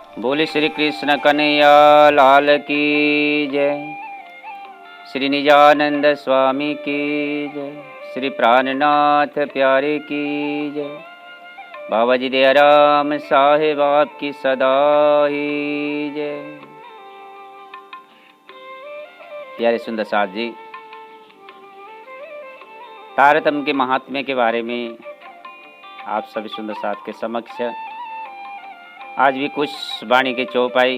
बोले श्री कृष्ण कन्हैया लाल की जय। श्री निजानंद स्वामी की जय। श्री प्राणनाथ प्यारे की जय। बाबा जी दयाराम साहेब आपकी सदा ही जय। प्यारे सुंदर साथ जी, तारतम्य के महात्म्य के बारे में आप सभी सुंदर साथ के समक्ष आज भी कुछ वाणी के चौपाई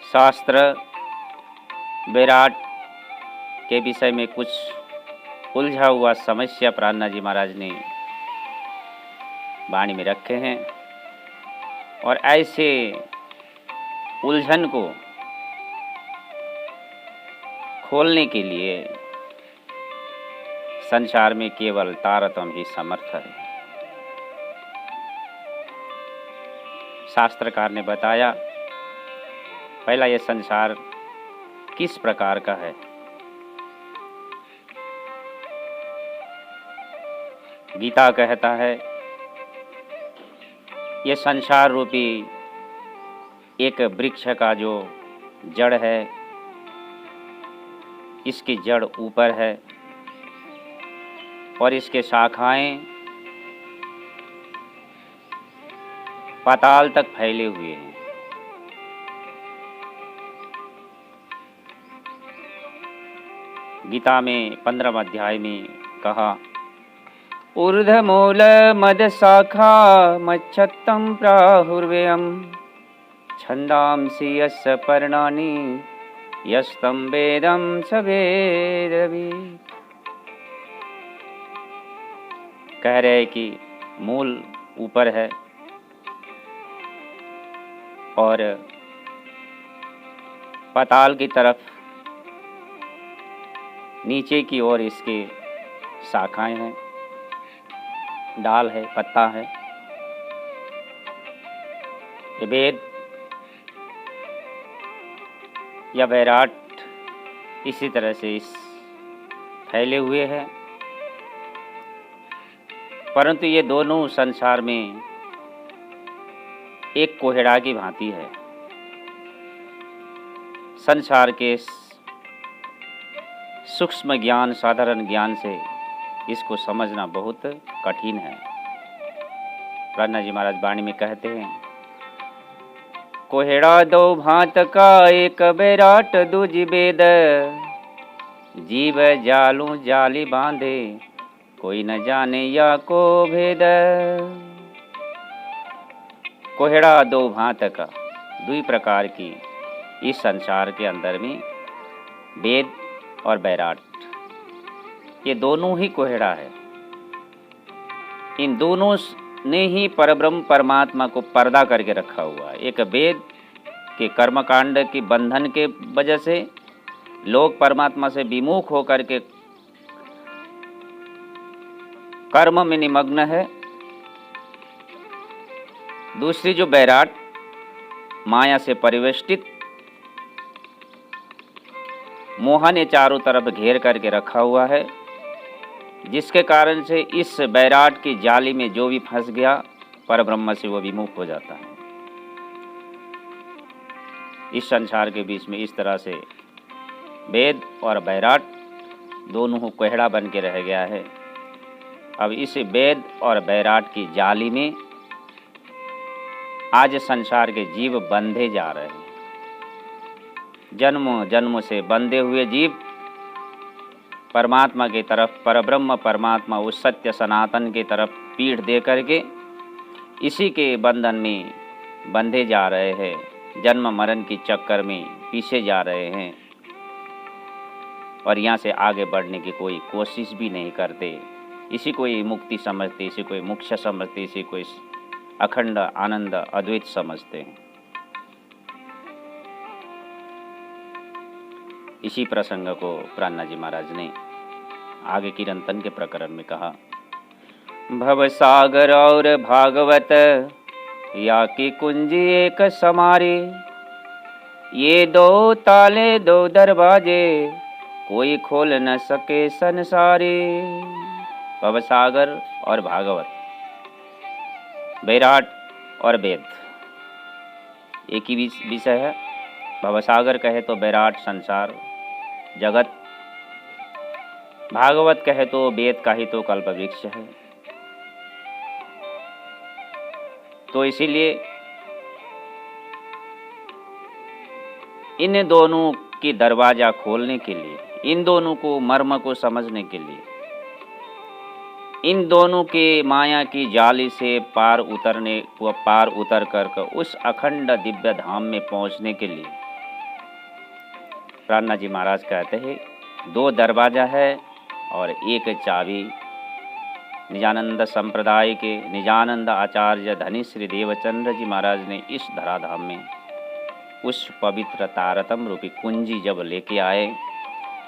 शास्त्र विराट के विषय में कुछ उलझा हुआ समस्या प्राणनाथ जी महाराज ने वाणी में रखे हैं और ऐसे उलझन को खोलने के लिए संसार में केवल तारतम्य ही समर्थ है। शास्त्रकार ने बताया पहला यह संसार किस प्रकार का है। गीता कहता है यह संसार रूपी एक वृक्ष का जो जड़ है, इसकी जड़ ऊपर है और इसके शाखाएं पाताल तक फैले हुए हैं। गीता में 15वें अध्याय में कहा ऊर्ध्वमूल मद शाखा मच्छत्तम प्राहुर्व्ययम् छंदांसि यस्य पर्णानि यस्तं वेदं स वेदवित्। कह रहे कि मूल ऊपर है और पाताल की तरफ नीचे की ओर इसके शाखाएं हैं, डाल है, पत्ता है। ये वेद या वैराट इसी तरह से इस फैले हुए हैं, परंतु ये दोनों संसार में एक कोहड़ा की भांति है। संसार के सूक्ष्म ज्ञान, साधारण ज्ञान से इसको समझना बहुत कठिन है। प्राणनाथ जी महाराज वाणी में कहते हैं कोहड़ा दो भांत का एक बैराट दूजी वेद जीव जालू जाली बांधे कोई न जाने या को भेद। कोहड़ा दो भांत का, दुई प्रकार की इस संसार के अंदर में वेद और बैराट, ये दोनों ही कोहड़ा है। इन दोनों ने ही परब्रह्म परमात्मा को पर्दा करके रखा हुआ है। एक वेद के कर्मकांड की बंधन के वजह से लोग परमात्मा से विमुख होकर के कर्म में निमग्न है। दूसरी जो बैराट माया से परिवेष्टित मोह ने चारों तरफ घेर करके रखा हुआ है, जिसके कारण से इस बैराट की जाली में जो भी फंस गया परब्रह्म से वो विमुख हो जाता है। इस संसार के बीच में इस तरह से वेद और बैराट दोनों कोहड़ा बन के रह गया है। अब इस वेद और बैराट की जाली में आज संसार के जीव बंधे जा रहे हैं। जन्मों जन्मों से बंधे हुए जीव परमात्मा की तरफ, परब्रह्म परमात्मा उस सत्य सनातन की तरफ पीठ दे करके इसी के बंधन में बंधे जा रहे हैं। जन्म मरण की चक्कर में पीछे जा रहे हैं और यहाँ से आगे बढ़ने की कोई कोशिश भी नहीं करते। इसी को ही मुक्ति समझते, इसी को ही मोक्ष समझते, इसी को अखंड आनंद अद्वैत समझते हैं। इसी प्रसंग को प्राणनाथ जी महाराज ने आगे कीर्तन के प्रकरण में कहा भव सागर और भागवत या की कुंजी एक समारे ये दो ताले दो दरवाजे कोई खोल न सके संसारे। भवसागर और भागवत बैराट और वेद एक ही विषय है। भवसागर कहे तो बैराट संसार जगत, भागवत कहे तो वेद का ही तो कल्प वृक्ष है। तो इसीलिए इन दोनों की दरवाजा खोलने के लिए, इन दोनों को मर्म को समझने के लिए, इन दोनों के माया की जाली से पार उतर कर उस अखंड दिव्य धाम में पहुंचने के लिए प्राणनाथ जी महाराज कहते हैं दो दरवाजा है और एक चाबी। निजानंद संप्रदाय के निजानंद आचार्य धनी श्री देवचंद्र जी महाराज ने इस धराधाम में उस पवित्र तारतम रूपी कुंजी जब लेके आए,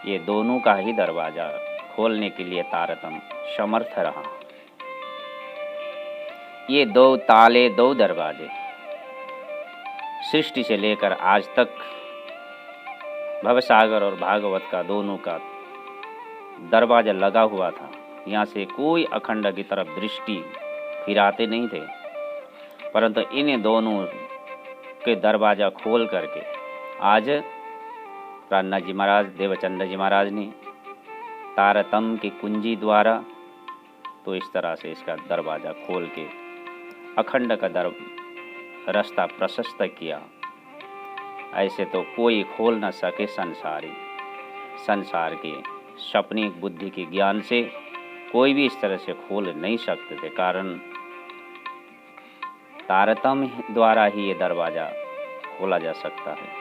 ये दोनों का ही दरवाजा खोलने के लिए तारतम समर्थ रहा। ये दो ताले, दो दरवाजे सृष्टि से लेकर आज तक भवसागर और भागवत का दोनों का दरवाजा लगा हुआ था। यहाँ से कोई अखंड की तरफ दृष्टि फिराते नहीं थे, परंतु इन दोनों के दरवाजा खोल करके आज प्राणनाथ जी महाराज, देवचंद्र जी महाराज ने तारतम की कुंजी द्वारा तो इस तरह से इसका दरवाजा खोल के अखंड का रास्ता प्रशस्त किया। ऐसे तो कोई खोल न सके संसार के सपने बुद्धि के ज्ञान से कोई भी इस तरह से खोल नहीं सकते थे, कारण तारतम द्वारा ही ये दरवाजा खोला जा सकता है।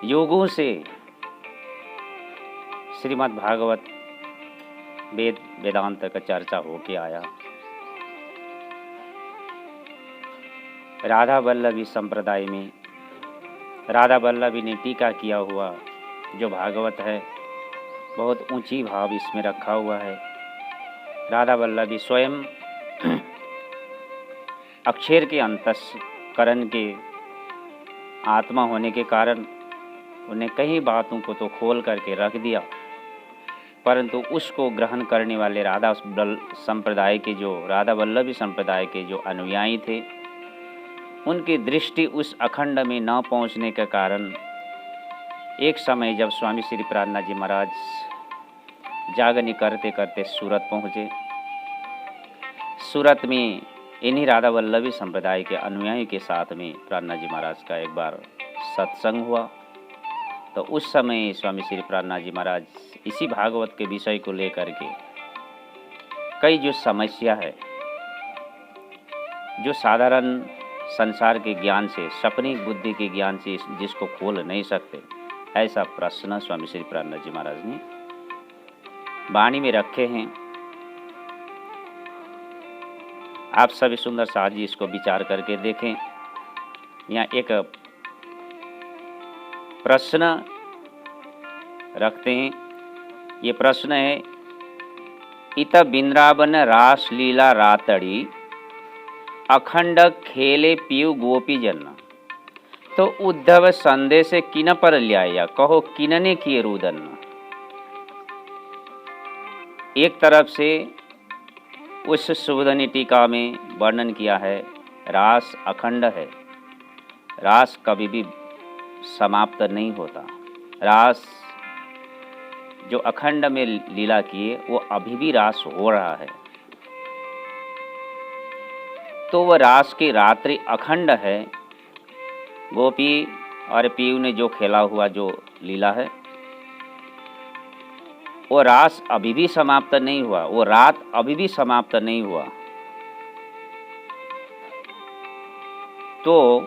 योगों से श्रीमद् भागवत वेदांत का चर्चा होके आया। राधा वल्लभी संप्रदाय में राधा वल्लभी ने टीका किया हुआ जो भागवत है, बहुत ऊंची भाव इसमें रखा हुआ है। राधा वल्लभी स्वयं अक्षर के अंतःकरण के आत्मा होने के कारण उन्हें कई बातों को तो खोल करके रख दिया, परंतु उसको ग्रहण करने वाले राधा वल्लभी संप्रदाय के जो अनुयायी थे, उनकी दृष्टि उस अखंड में न पहुंचने के कारण एक समय जब स्वामी श्री प्राणनाथ जी महाराज जागनी करते करते सूरत पहुँचे, सूरत में इन्हीं राधा वल्लभी संप्रदाय के अनुयायी के साथ में प्राणनाथ जी महाराज का एक बार सत्संग हुआ। तो उस समय स्वामी श्री प्राणनाथ जी महाराज इसी भागवत के विषय को लेकर के कई जो समस्या है, जो साधारण संसार के ज्ञान से, सपनी बुद्धि के ज्ञान से जिसको खोल नहीं सकते, ऐसा प्रश्न स्वामी श्री प्राणनाथ जी महाराज ने वाणी में रखे हैं। आप सभी सुंदर साथ जी इसको विचार करके देखें। यहाँ एक प्रश्न रखते हैं। ये प्रश्न है, इत बिंद्रावन रास लीला रातड़ी अखंड खेले पीयू गोपी जन, तो उद्धव संदेश किन पर ल्याया, कहो किनने किए रुदन। एक तरफ से उस सुबोधनी टीका में वर्णन किया है, रास अखंड है, रास कभी भी समाप्त नहीं होता। रास जो अखंड में लीला किए वो अभी भी रास हो रहा है। तो वह रास की रात्रि अखंड है। गोपी और पीयू ने जो खेला हुआ जो लीला है, वो रास अभी भी समाप्त नहीं हुआ, वो रात अभी भी समाप्त नहीं हुआ। तो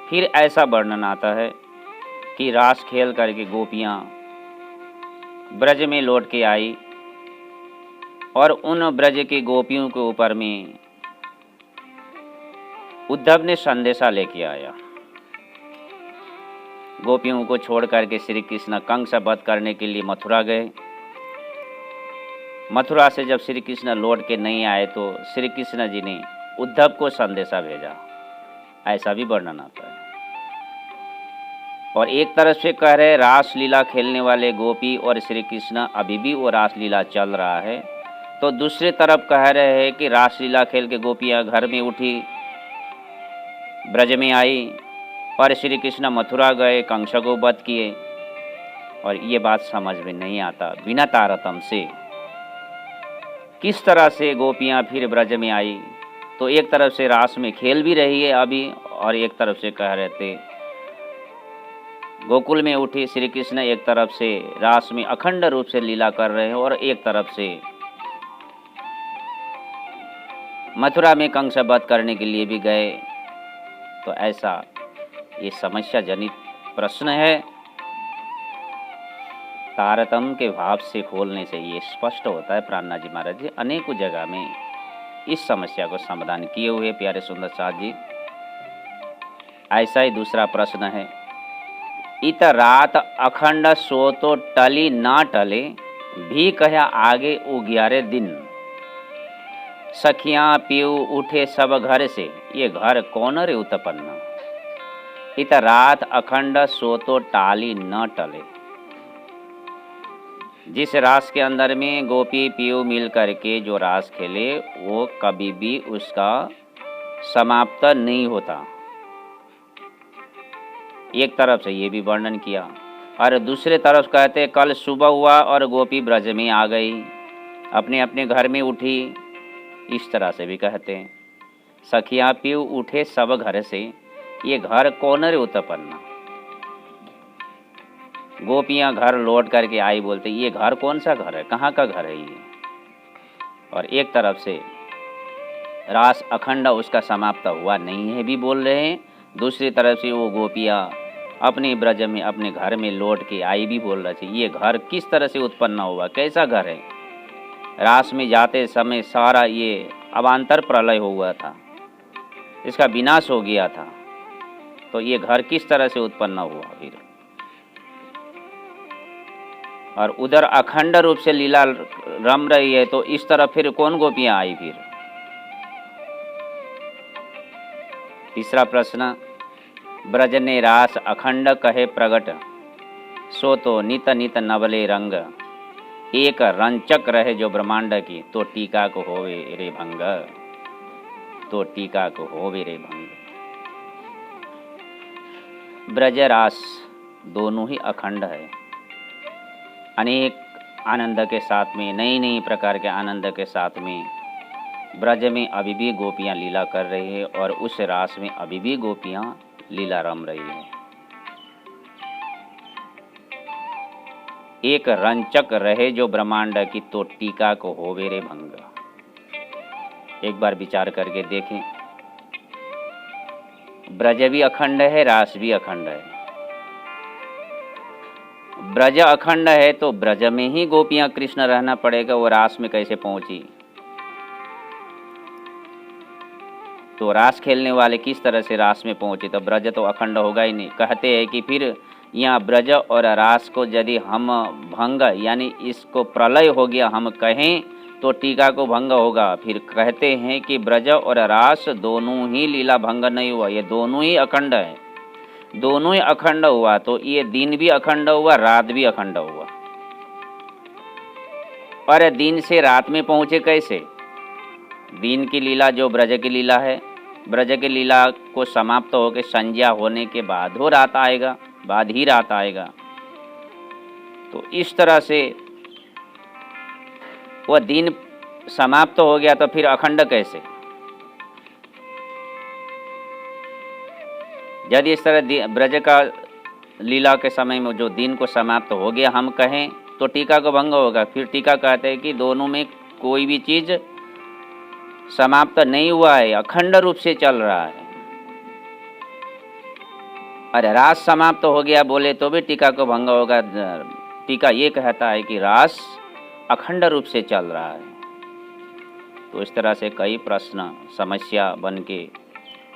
फिर ऐसा वर्णन आता है कि रास खेल करके गोपियां ब्रज में लौट के आई और उन ब्रज के गोपियों के ऊपर में उद्धव ने संदेशा लेके आया। गोपियों को छोड़ करके श्री कृष्ण कंस वध करने के लिए मथुरा गए। मथुरा से जब श्री कृष्ण लौट के नहीं आए तो श्री कृष्ण जी ने उद्धव को संदेशा भेजा, ऐसा भी वर्णन आता है। और एक तरफ से कह रहे रास लीला खेलने वाले गोपी और श्री कृष्ण अभी भी वो रास लीला चल रहा है, तो दूसरी तरफ कह रहे हैं कि रास लीला खेल के गोपियाँ घर में उठी, ब्रज में आई और श्री कृष्ण मथुरा गए, कंस को वध किए। और ये बात समझ में नहीं आता बिना तारतम्य से किस तरह से गोपियाँ फिर ब्रज में आई। तो एक तरफ से रास में खेल भी रही है अभी, और एक तरफ से कह रहे थे गोकुल में उठी श्री कृष्ण, एक तरफ से रास में अखंड रूप से लीला कर रहे हैं और एक तरफ से मथुरा में कंस वध करने के लिए भी गए। तो ऐसा ये समस्या जनित प्रश्न है। तारतम्य के भाव से खोलने से ये स्पष्ट होता है। प्राणनाथ जी महाराज जी अनेकों जगह में इस समस्या को समाधान किए हुए प्यारे सुंदर साथ जी। ऐसा ही दूसरा प्रश्न है, इत रात अखंड सो तो टली ना टले, भी कहा आगे उग्यारे दिन, सखियां पीऊ उठे सब घर से, ये घर कौन रे उत्पन्न। इत रात अखंड सो तो टाली न टले। जिस रास के अंदर में गोपी पीऊ मिल करके जो रास खेले वो कभी भी उसका समाप्त नहीं होता। एक तरफ से ये भी वर्णन किया, और दूसरे तरफ कहते कल सुबह हुआ और गोपी ब्रज में आ गई, अपने अपने घर में उठी, इस तरह से भी कहते हैं। सखियां पीऊ उठे सब घर से, ये घर कौन रे उत्पन्न। गोपियां घर लौट करके आई, बोलते ये घर कौन सा घर है, कहाँ का घर है ये। और एक तरफ से रास अखंड उसका समाप्त हुआ नहीं है भी बोल रहे हैं, दूसरी तरफ से वो गोपियां अपने ब्रज में अपने घर में लौट के आई भी बोल रहे थे ये घर किस तरह से उत्पन्न हुआ, कैसा घर है। रास में जाते समय सारा ये अवान्तर प्रलय हुआ था, इसका विनाश हो गया था, तो ये घर किस तरह से उत्पन्न हुआ फिर। और उधर अखंड रूप से लीला रम रही है, तो इस तरह फिर कौन गोपियां आई फिर। तीसरा प्रश्न, ब्रज ने रास अखंड कहे प्रगट, सो तो नित नित नवले रंग, एक रंचक रहे जो ब्रह्मांड की, तो टीका को होवे रे भंग, तो टीका को होवे रे भंग। ब्रज रास दोनों ही अखंड है, अनेक आनंद के साथ में, नई नई प्रकार के आनंद के साथ में ब्रज में अभी भी गोपियां लीला कर रही है, और उस रास में अभी भी गोपियां लीला रम रही है। एक रंचक रहे जो ब्रह्मांड की, तो टीका को होवे रे भंग। एक बार विचार करके देखें, ब्रज भी अखंड है, रास भी अखंड है। ब्रज अखंड है तो ब्रज में ही गोपियां कृष्ण रहना पड़ेगा, वो रास में कैसे पहुंची। तो रास खेलने वाले किस तरह से रास में पहुंचे, तो ब्रज तो अखंड होगा ही नहीं। कहते हैं कि फिर यहाँ ब्रज और रास को यदि हम भंग यानी इसको प्रलय हो गया हम कहें, तो टीका को भंग होगा। फिर कहते हैं कि ब्रज और रास दोनों ही लीला भंग नहीं हुआ, ये दोनों ही अखंड है। दोनों ही अखंड हुआ तो ये दिन भी अखंड हुआ, रात भी अखंड हुआ। और दिन से रात में पहुंचे कैसे। दिन की लीला जो ब्रज की लीला है, ब्रज की लीला को समाप्त होकर संध्या होने के बाद हो रात आएगा, बाद ही रात आएगा। तो इस तरह से वह दिन समाप्त हो गया तो फिर अखंड कैसे। यदि इस तरह ब्रज का लीला के समय में जो दिन को समाप्त हो गया हम कहें, तो टीका को भंग होगा। फिर टीका कहते हैं कि दोनों में कोई भी चीज समाप्त नहीं हुआ है, अखंड रूप से चल रहा है। अरे रास समाप्त हो गया बोले तो भी टीका को भंग होगा। टीका ये कहता है कि रास अखंड रूप से चल रहा है। तो इस तरह से कई प्रश्न समस्या बन के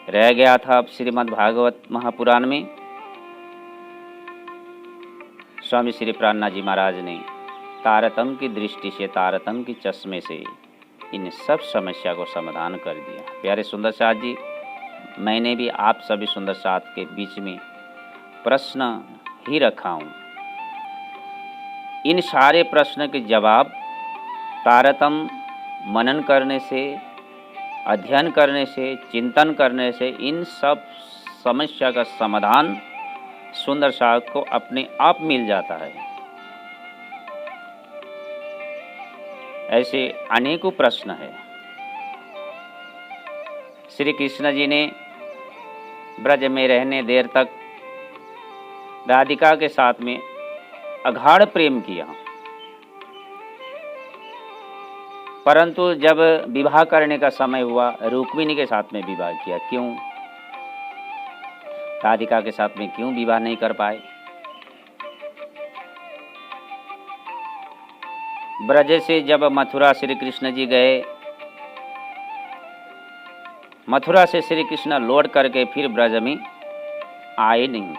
रह गया था। अब श्रीमद् भागवत महापुराण में स्वामी श्री प्राणनाथ जी महाराज ने तारतम्य की दृष्टि से, तारतम्य की चश्मे से इन सब समस्या को समाधान कर दिया। प्यारे सुंदर साथ जी, मैंने भी आप सभी सुंदर साथ के बीच में प्रश्न ही रखा हूँ। इन सारे प्रश्न के जवाब तारतम्य मनन करने से, अध्ययन करने से, चिंतन करने से इन सब समस्या का समाधान सुंदर साहब को अपने आप मिल जाता है। ऐसे अनेकों प्रश्न है। श्री कृष्ण जी ने ब्रज में रहने देर तक राधिका के साथ में अगाढ़ प्रेम किया, परंतु जब विवाह करने का समय हुआ रुक्मिणी के साथ में विवाह किया। क्यों? राधिका के साथ में क्यों विवाह नहीं कर पाए? ब्रज से जब मथुरा श्री कृष्ण जी गए, मथुरा से श्री कृष्ण लौट करके फिर ब्रज में आए नहीं।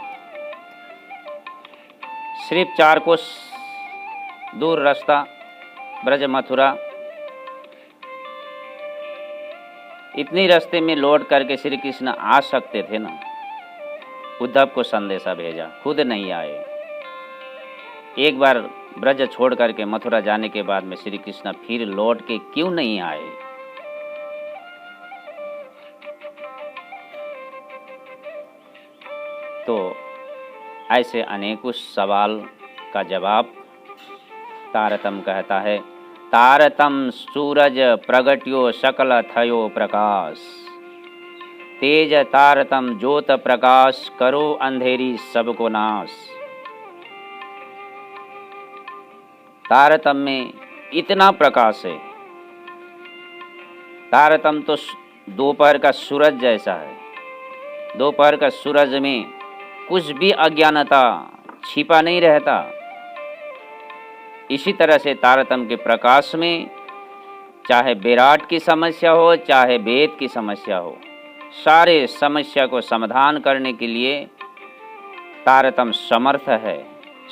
सिर्फ 4 कोस दूर रास्ता ब्रज मथुरा, इतनी रास्ते में लौट करके श्री कृष्ण आ सकते थे ना। उद्धव को संदेशा भेजा, खुद नहीं आए। एक बार ब्रज छोड़ करके मथुरा जाने के बाद में श्री कृष्ण फिर लौट के क्यों नहीं आए? तो ऐसे अनेकों सवाल का जवाब तारतम्य कहता है। तारतम सूरज प्रगट्यो सकल थयो प्रकाश, तेज तारतम ज्योत प्रकाश करो अंधेरी सबको नाश। तारतम में इतना प्रकाश है। तारतम तो दोपहर का सूरज जैसा है। दोपहर का सूरज में कुछ भी अज्ञानता छिपा नहीं रहता। इसी तरह से तारतम्य के प्रकाश में चाहे विराट की समस्या हो, चाहे वेद की समस्या हो, सारे समस्या को समाधान करने के लिए तारतम्य समर्थ है।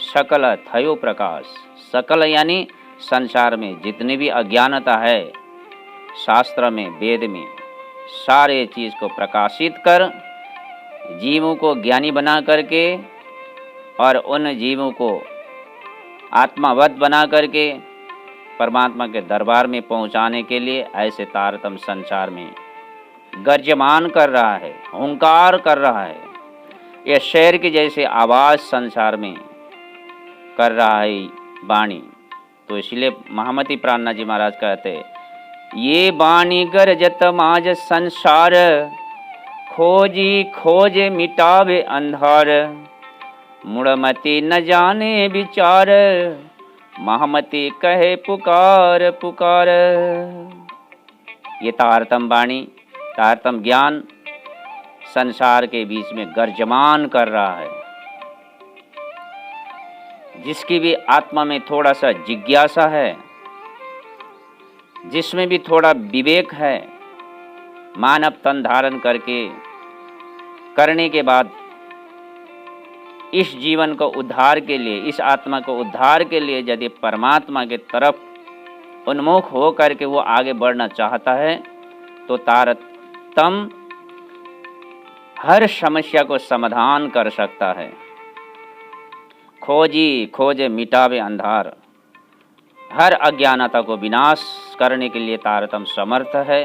सकल थयो प्रकाश, सकल यानी संसार में जितनी भी अज्ञानता है, शास्त्र में, वेद में, सारे चीज़ को प्रकाशित कर जीवों को ज्ञानी बना करके और उन जीवों को आत्मावत बना करके परमात्मा के दरबार में पहुंचाने के लिए ऐसे तारतम्य संसार में गर्जमान कर रहा है, हुंकार कर रहा है। यह शेर की जैसे आवाज़ संसार में कर रहा है वाणी। तो इसलिए महामती प्राणनाथ जी महाराज कहते, ये वाणी गरजत माज संसार, खोजी खोज मिटावे अंधार, मुड़मती न जाने विचार, महामती कहे पुकार पुकार। ये तारतम्य वाणी, तारतम्य ज्ञान संसार के बीच में गर्जमान कर रहा है। जिसकी भी आत्मा में थोड़ा सा जिज्ञासा है, जिसमें भी थोड़ा विवेक है, मानव तन धारण करके करने के बाद इस जीवन को उद्धार के लिए, इस आत्मा को उद्धार के लिए यदि परमात्मा के तरफ उन्मुख हो करके वो आगे बढ़ना चाहता है तो तारतम्य हर समस्या को समाधान कर सकता है। खोजी खोजे मिटावे अंधार, हर अज्ञानता को विनाश करने के लिए तारतम्य समर्थ है।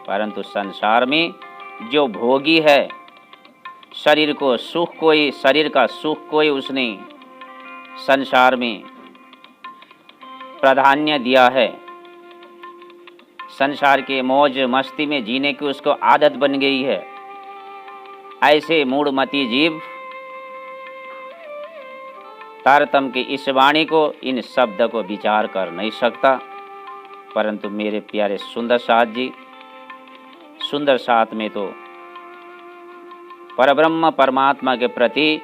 परंतु संसार में जो भोगी है, शरीर को सुख कोई, शरीर का सुख कोई उसने संसार में प्राधान्य दिया है, संसार के मौज मस्ती में जीने की उसको आदत बन गई है। ऐसे मूढ़मती जीव तारतम्य की इस वाणी को, इन शब्द को विचार कर नहीं सकता। परंतु मेरे प्यारे सुंदर साथ जी, सुंदर साथ में तो परब्रह्म परमात्मा के प्रति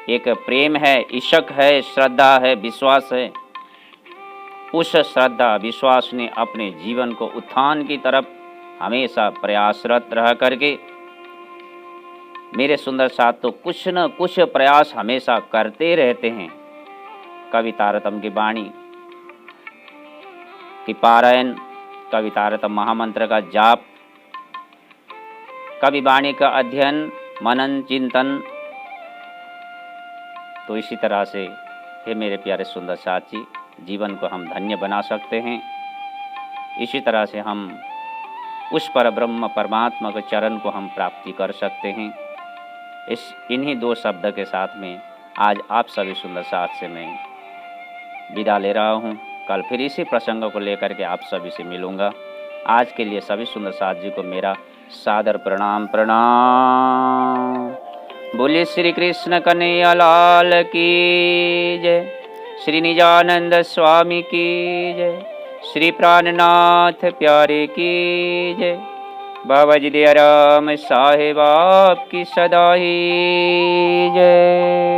एक प्रेम है, इश्क है, श्रद्धा है, विश्वास है। उस श्रद्धा विश्वास ने अपने जीवन को उत्थान की तरफ हमेशा प्रयासरत रह करके, मेरे सुंदर साथ तो कुछ न कुछ प्रयास हमेशा करते रहते हैं। कभी तारतम्य की वाणी की पारायण, कभी तारतम्य महामंत्र का जाप, कभी वाणी का अध्ययन, मनन, चिंतन, तो इसी तरह से हे मेरे प्यारे सुंदर साथ जी, जीवन को हम धन्य बना सकते हैं। इसी तरह से हम उस परब्रह्म परमात्मा के चरण को हम प्राप्ति कर सकते हैं। इन्हीं दो शब्द के साथ में आज आप सभी सुंदर साथ से मैं विदा ले रहा हूँ। कल फिर इसी प्रसंग को लेकर के आप सभी से मिलूँगा। आज के लिए सभी सुंदर साथ जी को मेरा सादर प्रणाम। बोलिए श्री कृष्ण कन्हैया लाल की जय, श्री निजानंद स्वामी की जय, श्री प्राणनाथ प्यारे की जय, बाबा जी दया राम साहेब आपकी सदा ही जय।